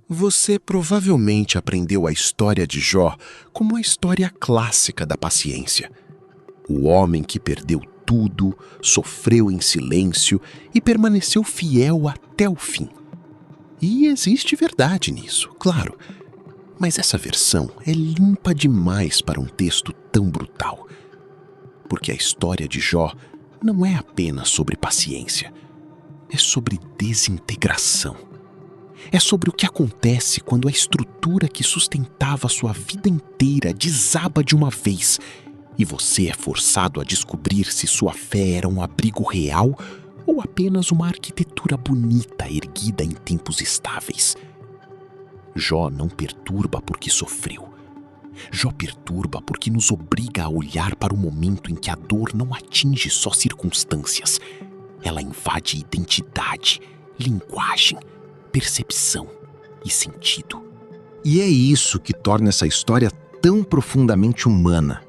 Você provavelmente aprendeu a história de Jó como a história clássica da paciência. O homem que perdeu tudo, sofreu em silêncio e permaneceu fiel até o fim. E existe verdade nisso, claro. Mas essa versão é limpa demais para um texto tão brutal. Porque a história de Jó não é apenas sobre paciência. É sobre desintegração. É sobre o que acontece quando a estrutura que sustentava sua vida inteira desaba de uma vez e você é forçado a descobrir se sua fé era um abrigo real ou apenas uma arquitetura bonita erguida em tempos estáveis. Jó não perturba porque sofreu. Jó perturba porque nos obriga a olhar para o momento em que a dor não atinge só circunstâncias. Ela invade identidade, linguagem, percepção e sentido. E é isso que torna essa história tão profundamente humana.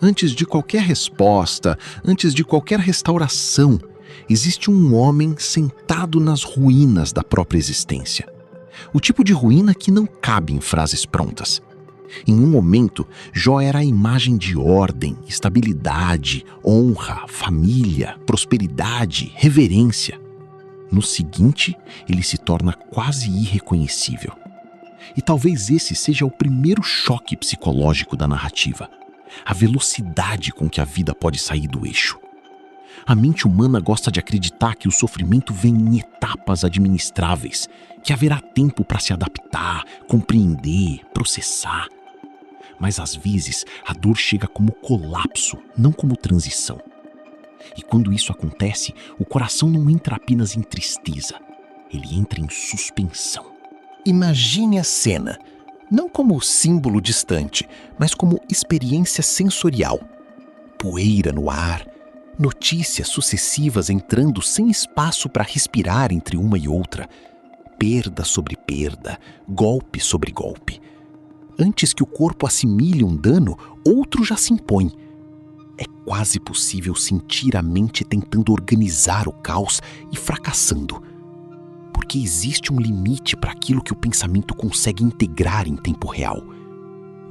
Antes de qualquer resposta, antes de qualquer restauração, existe um homem sentado nas ruínas da própria existência. O tipo de ruína que não cabe em frases prontas. Em um momento, Jó era a imagem de ordem, estabilidade, honra, família, prosperidade, reverência. No seguinte, ele se torna quase irreconhecível. E talvez esse seja o primeiro choque psicológico da narrativa. A velocidade com que a vida pode sair do eixo. A mente humana gosta de acreditar que o sofrimento vem em etapas administráveis, que haverá tempo para se adaptar, compreender, processar. Mas às vezes a dor chega como colapso, não como transição. E quando isso acontece, o coração não entra apenas em tristeza, ele entra em suspensão. Imagine a cena, não como símbolo distante, mas como experiência sensorial. Poeira no ar, notícias sucessivas entrando sem espaço para respirar entre uma e outra, perda sobre perda, golpe sobre golpe. Antes que o corpo assimile um dano, outro já se impõe. É quase possível sentir a mente tentando organizar o caos e fracassando. Porque existe um limite para aquilo que o pensamento consegue integrar em tempo real.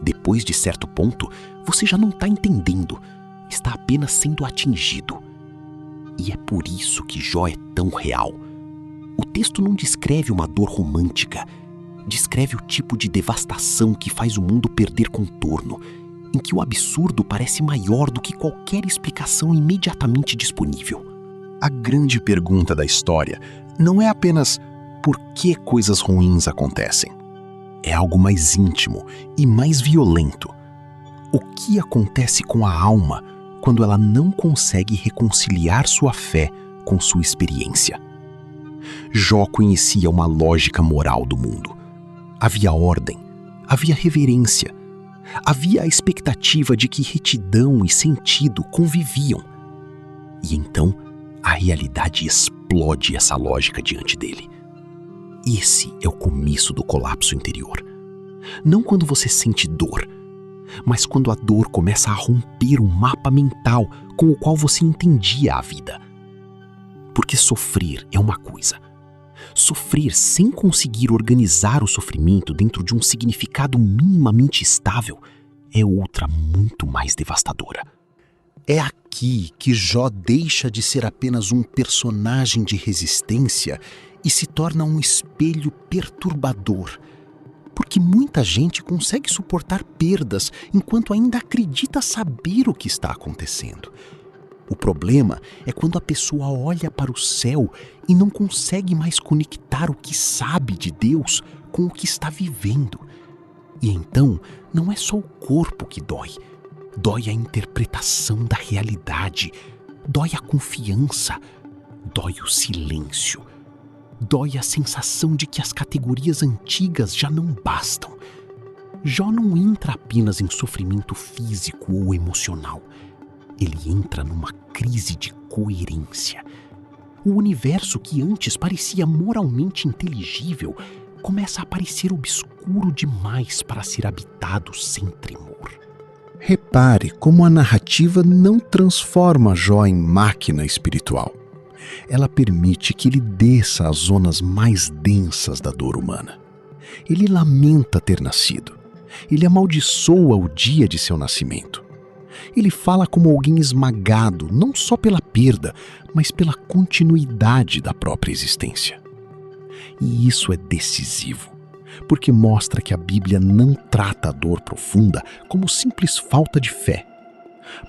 Depois de certo ponto, você já não está entendendo, está apenas sendo atingido. E é por isso que Jó é tão real. O texto não descreve uma dor romântica, descreve o tipo de devastação que faz o mundo perder contorno, em que o absurdo parece maior do que qualquer explicação imediatamente disponível. A grande pergunta da história não é apenas por que coisas ruins acontecem. É algo mais íntimo e mais violento. O que acontece com a alma quando ela não consegue reconciliar sua fé com sua experiência? Jó conhecia uma lógica moral do mundo. Havia ordem, havia reverência, havia a expectativa de que retidão e sentido conviviam. E então, a realidade explode essa lógica diante dele. Esse é o começo do colapso interior. Não quando você sente dor, mas quando a dor começa a romper o mapa mental com o qual você entendia a vida. Porque sofrer é uma coisa. Sofrer sem conseguir organizar o sofrimento dentro de um significado minimamente estável é outra muito mais devastadora. É aqui que Jó deixa de ser apenas um personagem de resistência e se torna um espelho perturbador. Porque muita gente consegue suportar perdas enquanto ainda acredita saber o que está acontecendo. O problema é quando a pessoa olha para o céu e não consegue mais conectar o que sabe de Deus com o que está vivendo. E então, não é só o corpo que dói. Dói a interpretação da realidade. Dói a confiança. Dói o silêncio. Dói a sensação de que as categorias antigas já não bastam. Jó não entra apenas em sofrimento físico ou emocional. Ele entra numa crise de coerência. O universo que antes parecia moralmente inteligível começa a parecer obscuro demais para ser habitado sem tremor. Repare como a narrativa não transforma Jó em máquina espiritual. Ela permite que ele desça às zonas mais densas da dor humana. Ele lamenta ter nascido. Ele amaldiçoa o dia de seu nascimento. Ele fala como alguém esmagado, não só pela perda, mas pela continuidade da própria existência. E isso é decisivo, porque mostra que a Bíblia não trata a dor profunda como simples falta de fé.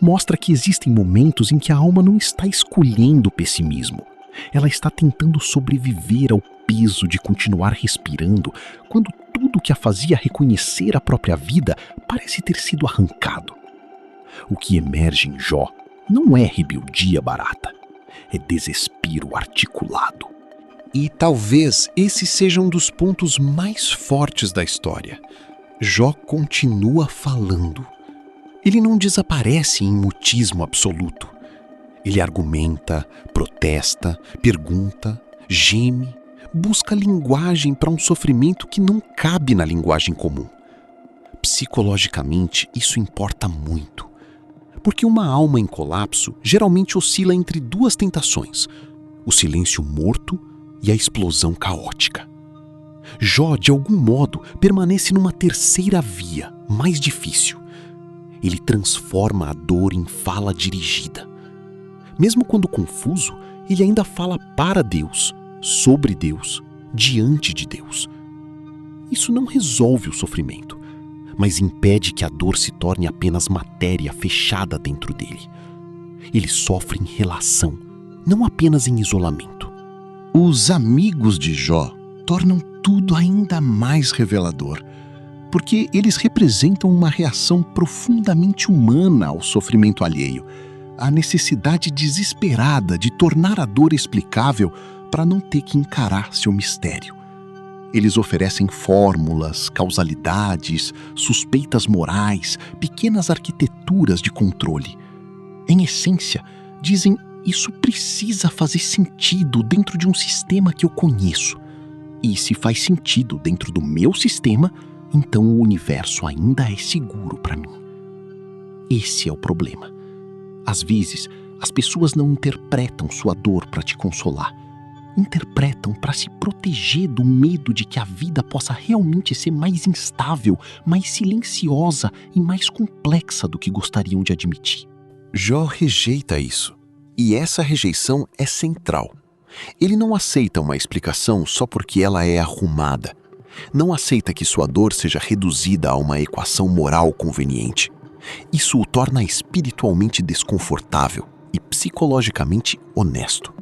Mostra que existem momentos em que a alma não está escolhendo o pessimismo. Ela está tentando sobreviver ao peso de continuar respirando quando tudo que a fazia reconhecer a própria vida parece ter sido arrancado. O que emerge em Jó não é rebeldia barata, é desespero articulado. E talvez esse seja um dos pontos mais fortes da história. Jó continua falando. Ele não desaparece em mutismo absoluto. Ele argumenta, protesta, pergunta, geme, busca linguagem para um sofrimento que não cabe na linguagem comum. Psicologicamente, isso importa muito. Porque uma alma em colapso geralmente oscila entre duas tentações: o silêncio morto e a explosão caótica. Jó, de algum modo, permanece numa terceira via, mais difícil. Ele transforma a dor em fala dirigida. Mesmo quando confuso, ele ainda fala para Deus, sobre Deus, diante de Deus. Isso não resolve o sofrimento, mas impede que a dor se torne apenas matéria fechada dentro dele. Ele sofre em relação, não apenas em isolamento. Os amigos de Jó tornam tudo ainda mais revelador, porque eles representam uma reação profundamente humana ao sofrimento alheio, a necessidade desesperada de tornar a dor explicável para não ter que encarar seu mistério. Eles oferecem fórmulas, causalidades, suspeitas morais, pequenas arquiteturas de controle. Em essência, dizem: isso precisa fazer sentido dentro de um sistema que eu conheço. E se faz sentido dentro do meu sistema, então o universo ainda é seguro para mim. Esse é o problema. Às vezes, as pessoas não interpretam sua dor para te consolar. Interpretam para se proteger do medo de que a vida possa realmente ser mais instável, mais silenciosa e mais complexa do que gostariam de admitir. Jó rejeita isso. E essa rejeição é central. Ele não aceita uma explicação só porque ela é arrumada. Não aceita que sua dor seja reduzida a uma equação moral conveniente. Isso o torna espiritualmente desconfortável e psicologicamente honesto.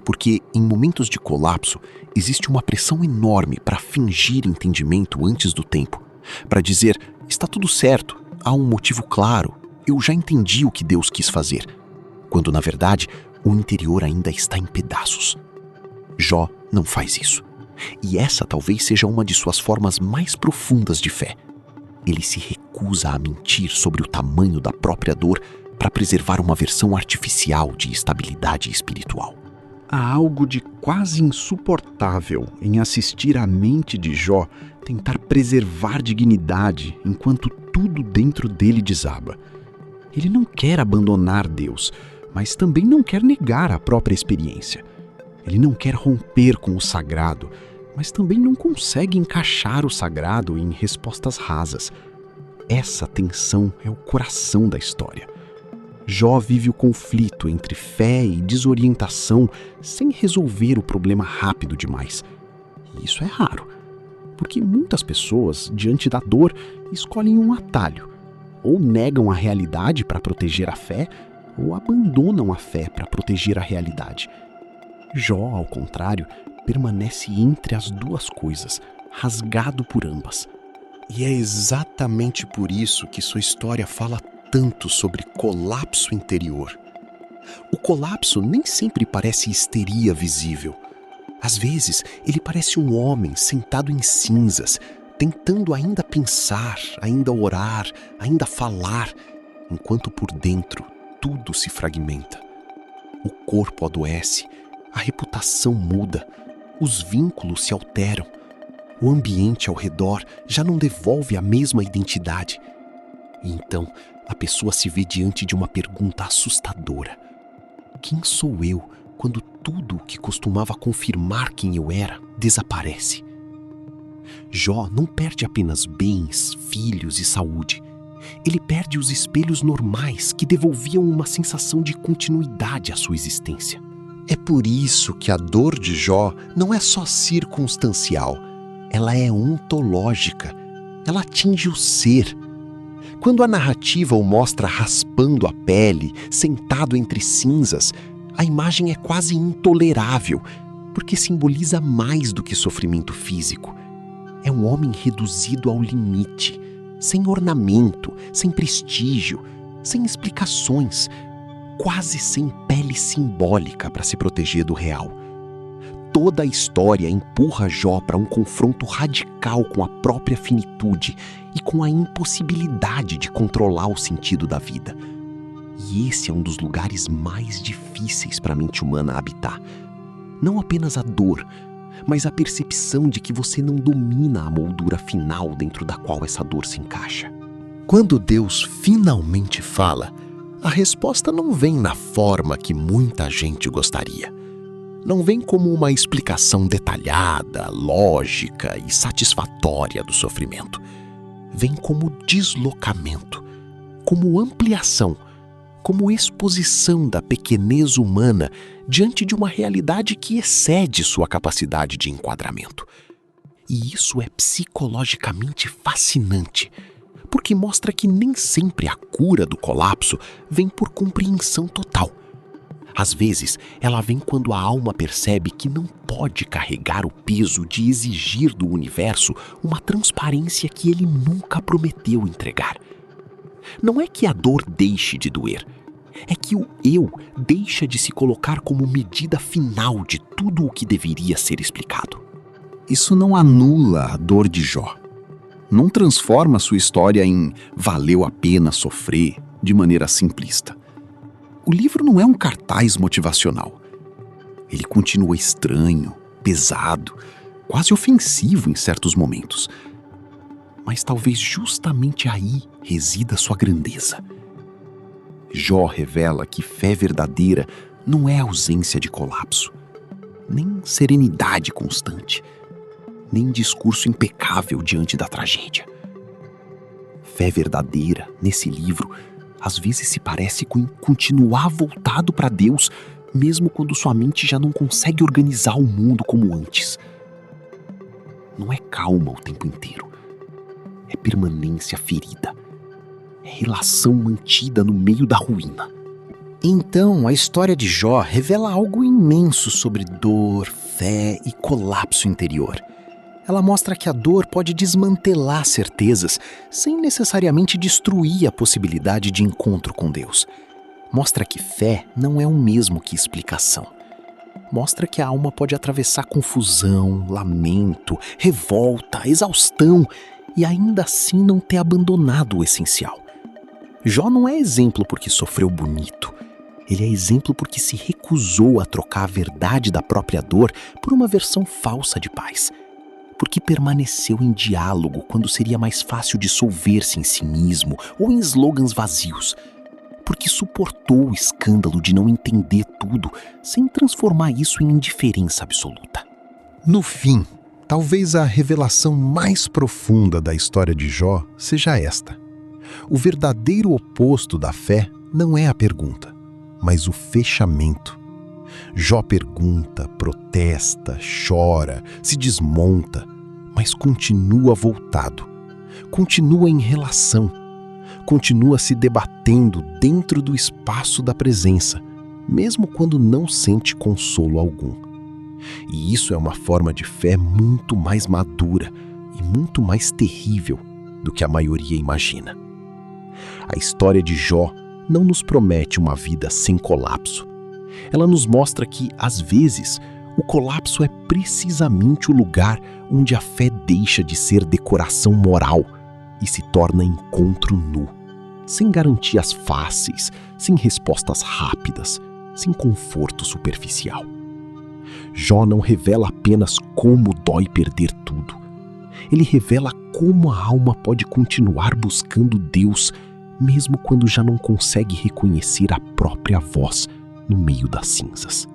Porque em momentos de colapso existe uma pressão enorme para fingir entendimento antes do tempo, para dizer: está tudo certo, há um motivo claro, eu já entendi o que Deus quis fazer, quando na verdade o interior ainda está em pedaços. Jó não faz isso. E essa talvez seja uma de suas formas mais profundas de fé. Ele se recusa a mentir sobre o tamanho da própria dor para preservar uma versão artificial de estabilidade espiritual. Há algo de quase insuportável em assistir a mente de Jó tentar preservar dignidade enquanto tudo dentro dele desaba. Ele não quer abandonar Deus, mas também não quer negar a própria experiência. Ele não quer romper com o sagrado, mas também não consegue encaixar o sagrado em respostas rasas. Essa tensão é o coração da história. Jó vive o conflito entre fé e desorientação sem resolver o problema rápido demais. E isso é raro, porque muitas pessoas, diante da dor, escolhem um atalho. Ou negam a realidade para proteger a fé, ou abandonam a fé para proteger a realidade. Jó, ao contrário, permanece entre as duas coisas, rasgado por ambas. E é exatamente por isso que sua história fala tanto sobre colapso interior. O colapso nem sempre parece histeria visível. Às vezes, ele parece um homem sentado em cinzas, tentando ainda pensar, ainda orar, ainda falar, enquanto por dentro tudo se fragmenta. O corpo adoece, a reputação muda, os vínculos se alteram, o ambiente ao redor já não devolve a mesma identidade. E então, a pessoa se vê diante de uma pergunta assustadora: quem sou eu quando tudo o que costumava confirmar quem eu era desaparece? Jó não perde apenas bens, filhos e saúde. Ele perde os espelhos normais que devolviam uma sensação de continuidade à sua existência. É por isso que a dor de Jó não é só circunstancial, ela é ontológica, ela atinge o ser. Quando a narrativa o mostra raspando a pele, sentado entre cinzas, a imagem é quase intolerável, porque simboliza mais do que sofrimento físico. É um homem reduzido ao limite, sem ornamento, sem prestígio, sem explicações, quase sem pele simbólica para se proteger do real. Toda a história empurra Jó para um confronto radical com a própria finitude e com a impossibilidade de controlar o sentido da vida. E esse é um dos lugares mais difíceis para a mente humana habitar. Não apenas a dor, mas a percepção de que você não domina a moldura final dentro da qual essa dor se encaixa. Quando Deus finalmente fala, a resposta não vem na forma que muita gente gostaria. Não vem como uma explicação detalhada, lógica e satisfatória do sofrimento. Vem como deslocamento, como ampliação, como exposição da pequenez humana diante de uma realidade que excede sua capacidade de enquadramento. E isso é psicologicamente fascinante, porque mostra que nem sempre a cura do colapso vem por compreensão total. Às vezes, ela vem quando a alma percebe que não pode carregar o peso de exigir do universo uma transparência que ele nunca prometeu entregar. Não é que a dor deixe de doer, é que o eu deixa de se colocar como medida final de tudo o que deveria ser explicado. Isso não anula a dor de Jó. Não transforma sua história em valeu a pena sofrer de maneira simplista. O livro não é um cartaz motivacional. Ele continua estranho, pesado, quase ofensivo em certos momentos. Mas talvez justamente aí resida sua grandeza. Jó revela que fé verdadeira não é ausência de colapso, nem serenidade constante, nem discurso impecável diante da tragédia. Fé verdadeira, nesse livro, às vezes se parece com continuar voltado para Deus, mesmo quando sua mente já não consegue organizar o mundo como antes. Não é calma o tempo inteiro. É permanência ferida. É relação mantida no meio da ruína. Então, a história de Jó revela algo imenso sobre dor, fé e colapso interior. Ela mostra que a dor pode desmantelar certezas sem necessariamente destruir a possibilidade de encontro com Deus. Mostra que fé não é o mesmo que explicação. Mostra que a alma pode atravessar confusão, lamento, revolta, exaustão e ainda assim não ter abandonado o essencial. Jó não é exemplo porque sofreu bonito. Ele é exemplo porque se recusou a trocar a verdade da própria dor por uma versão falsa de paz. Porque permaneceu em diálogo quando seria mais fácil dissolver-se em cinismo ou em slogans vazios. Porque suportou o escândalo de não entender tudo, sem transformar isso em indiferença absoluta. No fim, talvez a revelação mais profunda da história de Jó seja esta. O verdadeiro oposto da fé não é a pergunta, mas o fechamento. Jó pergunta, protesta, chora, se desmonta, mas continua voltado, continua em relação, continua se debatendo dentro do espaço da presença, mesmo quando não sente consolo algum. E isso é uma forma de fé muito mais madura e muito mais terrível do que a maioria imagina. A história de Jó não nos promete uma vida sem colapso. Ela nos mostra que, às vezes, o colapso é precisamente o lugar onde a fé deixa de ser decoração moral e se torna encontro nu, sem garantias fáceis, sem respostas rápidas, sem conforto superficial. Jó não revela apenas como dói perder tudo. Ele revela como a alma pode continuar buscando Deus, mesmo quando já não consegue reconhecer a própria voz no meio das cinzas.